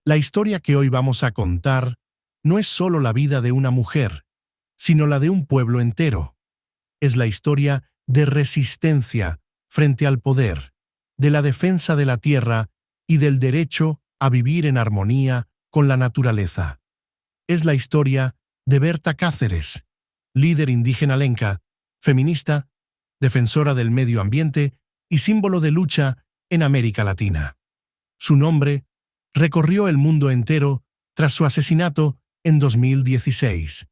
La historia que hoy vamos a contar no es solo la vida de una mujer, sino la de un pueblo entero. Es la historia de resistencia frente al poder, de la defensa de la tierra y del derecho a vivir en armonía con la naturaleza. Es la historia de Berta Cáceres, líder indígena lenca, feminista, defensora del medio ambiente y símbolo de lucha en América Latina. Su nombre recorrió el mundo entero tras su asesinato en 2016,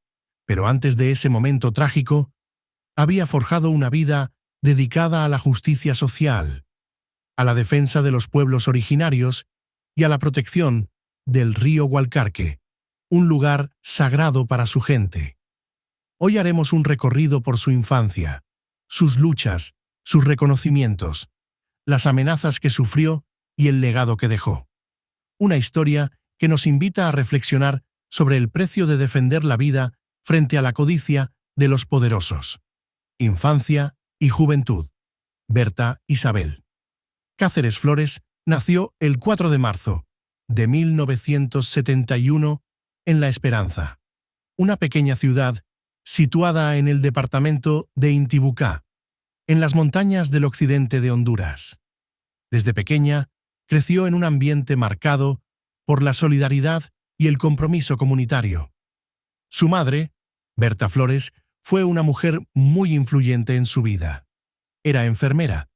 pero antes de ese momento trágico, había forjado una vida dedicada a la justicia social, a la defensa de los pueblos originarios y a la protección del río Gualcarque, un lugar sagrado para su gente. Hoy haremos un recorrido por su infancia, sus luchas, sus reconocimientos, las amenazas que sufrió y el legado que dejó. Una historia que nos invita a reflexionar sobre el precio de defender la vida frente a la codicia de los poderosos. Infancia y juventud. Berta Isabel Cáceres Flores nació el 4 de marzo de 1971 en La Esperanza, una pequeña ciudad situada en el departamento de Intibucá, en las montañas del occidente de Honduras. Desde pequeña, creció en un ambiente marcado por la solidaridad y el compromiso comunitario. Su madre, Berta Flores, fue una mujer muy influyente en su vida. Era enfermera,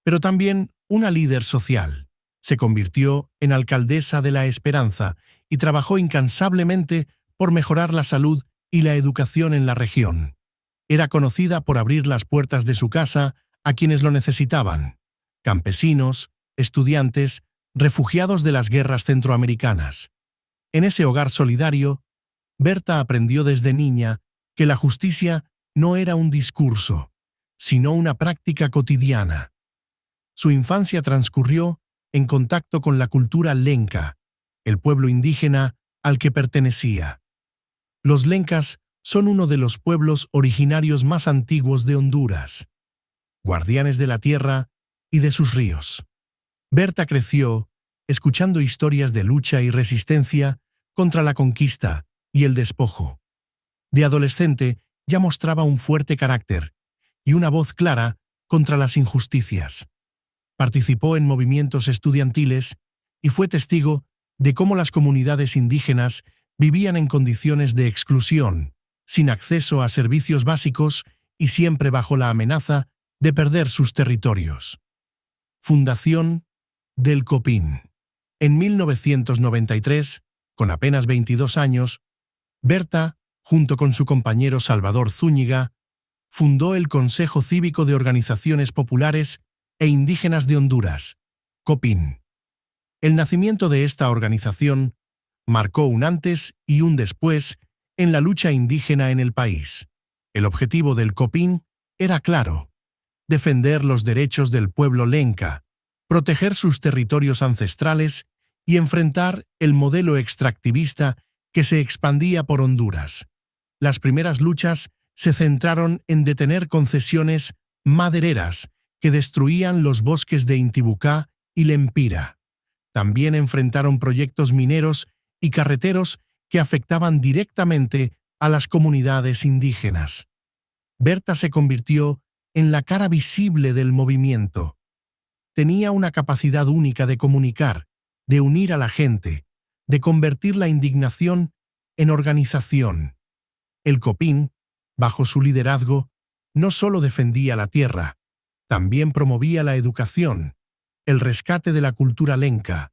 pero también una líder social. Se convirtió en alcaldesa de La Esperanza y trabajó incansablemente por mejorar la salud y la educación en la región. Era conocida por abrir las puertas de su casa a quienes lo necesitaban: campesinos, estudiantes, refugiados de las guerras centroamericanas. En ese hogar solidario, Berta aprendió desde niña que la justicia no era un discurso, sino una práctica cotidiana. Su infancia transcurrió en contacto con la cultura lenca, el pueblo indígena al que pertenecía. Los lencas son uno de los pueblos originarios más antiguos de Honduras, guardianes de la tierra y de sus ríos. Berta creció escuchando historias de lucha y resistencia contra la conquista y el despojo. De adolescente ya mostraba un fuerte carácter y una voz clara contra las injusticias. Participó en movimientos estudiantiles y fue testigo de cómo las comunidades indígenas vivían en condiciones de exclusión, sin acceso a servicios básicos y siempre bajo la amenaza de perder sus territorios. Fundación del Copín. En 1993, con apenas 22 años, Berta, junto con su compañero Salvador Zúñiga, fundó el Consejo Cívico de Organizaciones Populares e Indígenas de Honduras, COPIN. El nacimiento de esta organización marcó un antes y un después en la lucha indígena en el país. El objetivo del COPIN era claro: defender los derechos del pueblo lenca, proteger sus territorios ancestrales y enfrentar el modelo extractivista que se expandía por Honduras. Las primeras luchas se centraron en detener concesiones madereras que destruían los bosques de Intibucá y Lempira. También enfrentaron proyectos mineros y carreteros que afectaban directamente a las comunidades indígenas. Berta se convirtió en la cara visible del movimiento. Tenía una capacidad única de comunicar, de unir a la gente, de convertir la indignación en organización. El COPIN, bajo su liderazgo, no solo defendía la tierra, también promovía la educación, el rescate de la cultura lenca,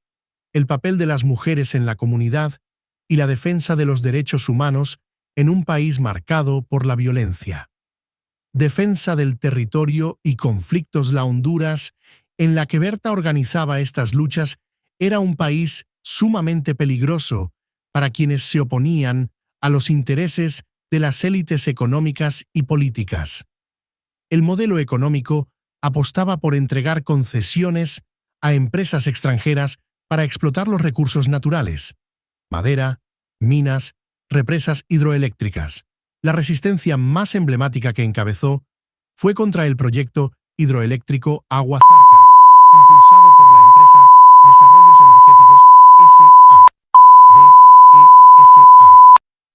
el papel de las mujeres en la comunidad y la defensa de los derechos humanos en un país marcado por la violencia. Defensa del territorio y conflictos. La Honduras, en la que Berta organizaba estas luchas, era un país sumamente peligroso para quienes se oponían a los intereses de las élites económicas y políticas. El modelo económico apostaba por entregar concesiones a empresas extranjeras para explotar los recursos naturales: madera, minas, represas hidroeléctricas. La resistencia más emblemática que encabezó fue contra el proyecto hidroeléctrico Agua Zarca, impulsado por la empresa Desarrollos Energéticos S.A.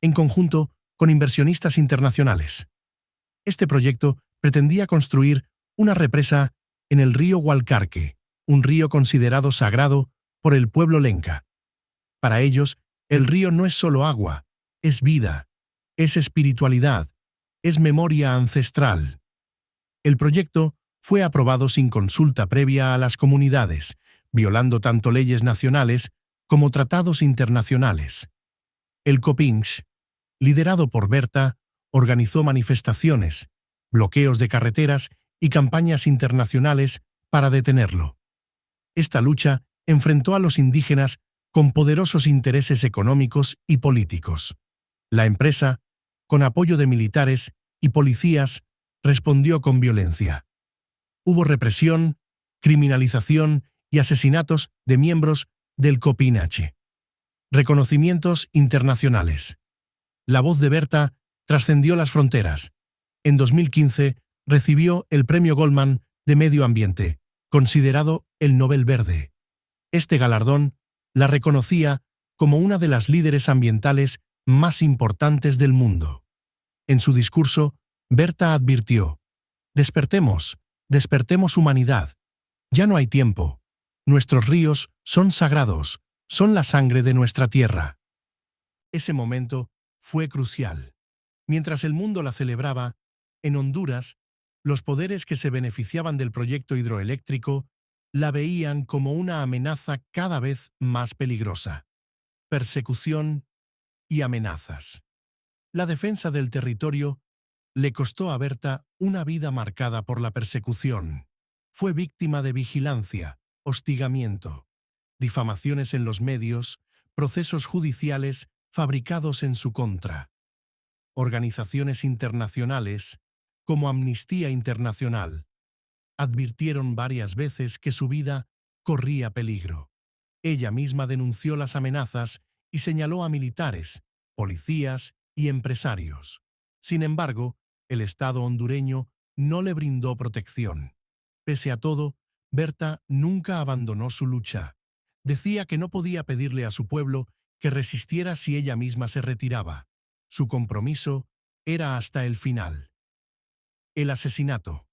en conjunto con inversionistas internacionales. Este proyecto pretendía construir una represa en el río Hualcarque, un río considerado sagrado por el pueblo lenca. Para ellos, el río no es solo agua, es vida, es espiritualidad, es memoria ancestral. El proyecto fue aprobado sin consulta previa a las comunidades, violando tanto leyes nacionales como tratados internacionales. El Copinch, liderado por Berta, organizó manifestaciones, bloqueos de carreteras y campañas internacionales para detenerlo. Esta lucha enfrentó a los indígenas con poderosos intereses económicos y políticos. La empresa, con apoyo de militares y policías, respondió con violencia. Hubo represión, criminalización y asesinatos de miembros del Copinache. Reconocimientos internacionales. La voz de Berta trascendió las fronteras. En 2015 recibió el Premio Goldman de Medio Ambiente, considerado el Nobel Verde. Este galardón la reconocía como una de las líderes ambientales más importantes del mundo. En su discurso, Berta advirtió: «Despertemos, despertemos humanidad. Ya no hay tiempo. Nuestros ríos son sagrados, son la sangre de nuestra tierra». Ese momento fue crucial. Mientras el mundo la celebraba, en Honduras, los poderes que se beneficiaban del proyecto hidroeléctrico la veían como una amenaza cada vez más peligrosa. Persecución y amenazas. La defensa del territorio le costó a Berta una vida marcada por la persecución. Fue víctima de vigilancia, hostigamiento, difamaciones en los medios, procesos judiciales fabricados en su contra. Organizaciones internacionales, como Amnistía Internacional, advirtieron varias veces que su vida corría peligro. Ella misma denunció las amenazas y señaló a militares, policías y empresarios. Sin embargo, el Estado hondureño no le brindó protección. Pese a todo, Berta nunca abandonó su lucha. Decía que no podía pedirle a su pueblo que resistiera si ella misma se retiraba. Su compromiso era hasta el final. El asesinato.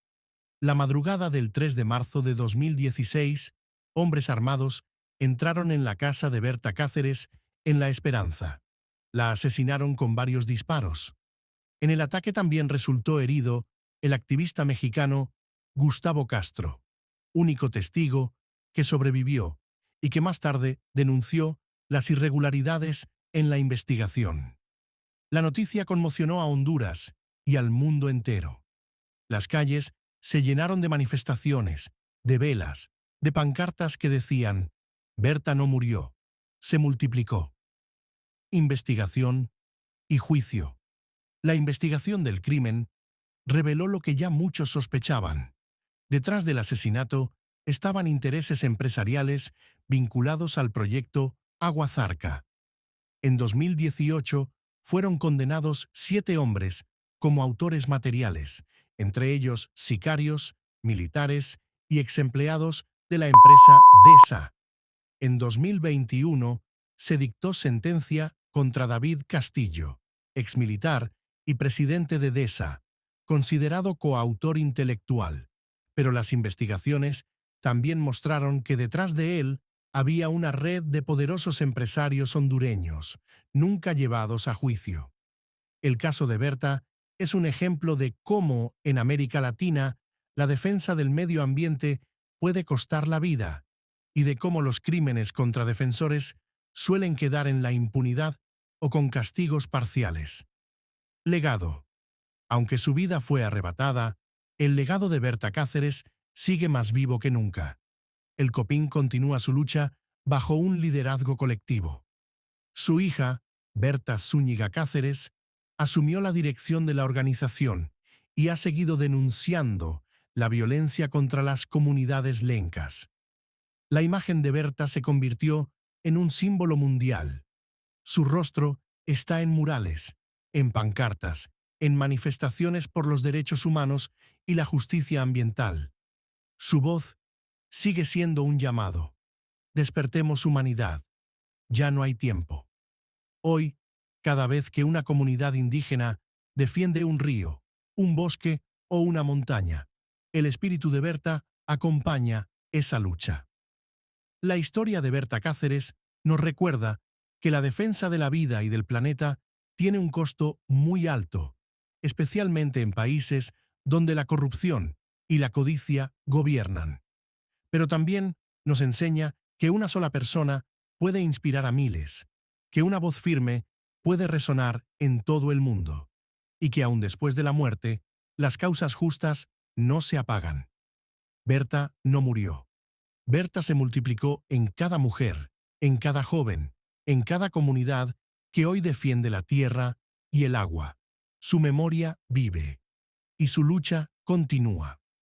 La madrugada del 3 de marzo de 2016, hombres armados entraron en la casa de Berta Cáceres en La Esperanza. La asesinaron con varios disparos. En el ataque también resultó herido el activista mexicano Gustavo Castro, único testigo que sobrevivió y que más tarde denunció las irregularidades en la investigación. La noticia conmocionó a Honduras y al mundo entero. Las calles se llenaron de manifestaciones, de velas, de pancartas que decían: «Berta no murió, se multiplicó». Investigación y juicio. La investigación del crimen reveló lo que ya muchos sospechaban. Detrás del asesinato estaban intereses empresariales vinculados al proyecto Agua Zarca. En 2018 fueron condenados 7 hombres como autores materiales, entre ellos sicarios, militares y exempleados de la empresa DESA. En 2021 se dictó sentencia contra David Castillo, exmilitar y presidente de DESA, considerado coautor intelectual, pero las investigaciones también mostraron que detrás de él había una red de poderosos empresarios hondureños, nunca llevados a juicio. El caso de Berta es un ejemplo de cómo, en América Latina, la defensa del medio ambiente puede costar la vida, y de cómo los crímenes contra defensores suelen quedar en la impunidad o con castigos parciales. Legado. Aunque su vida fue arrebatada, el legado de Berta Cáceres sigue más vivo que nunca. El Copín continúa su lucha bajo un liderazgo colectivo. Su hija, Berta Zúñiga Cáceres, asumió la dirección de la organización y ha seguido denunciando la violencia contra las comunidades lencas. La imagen de Berta se convirtió en un símbolo mundial. Su rostro está en murales, en pancartas, en manifestaciones por los derechos humanos y la justicia ambiental. Su voz sigue siendo un llamado. Despertemos humanidad. Ya no hay tiempo. Hoy, Cada vez que una comunidad indígena defiende un río, un bosque o una montaña, el espíritu de Berta acompaña esa lucha. La historia de Berta Cáceres nos recuerda que la defensa de la vida y del planeta tiene un costo muy alto, especialmente en países donde la corrupción y la codicia gobiernan. Pero también nos enseña que una sola persona puede inspirar a miles, que una voz firme puede resonar en todo el mundo, y que aún después de la muerte, las causas justas no se apagan. Berta no murió. Berta se multiplicó en cada mujer, en cada joven, en cada comunidad que hoy defiende la tierra y el agua. Su memoria vive y su lucha continúa.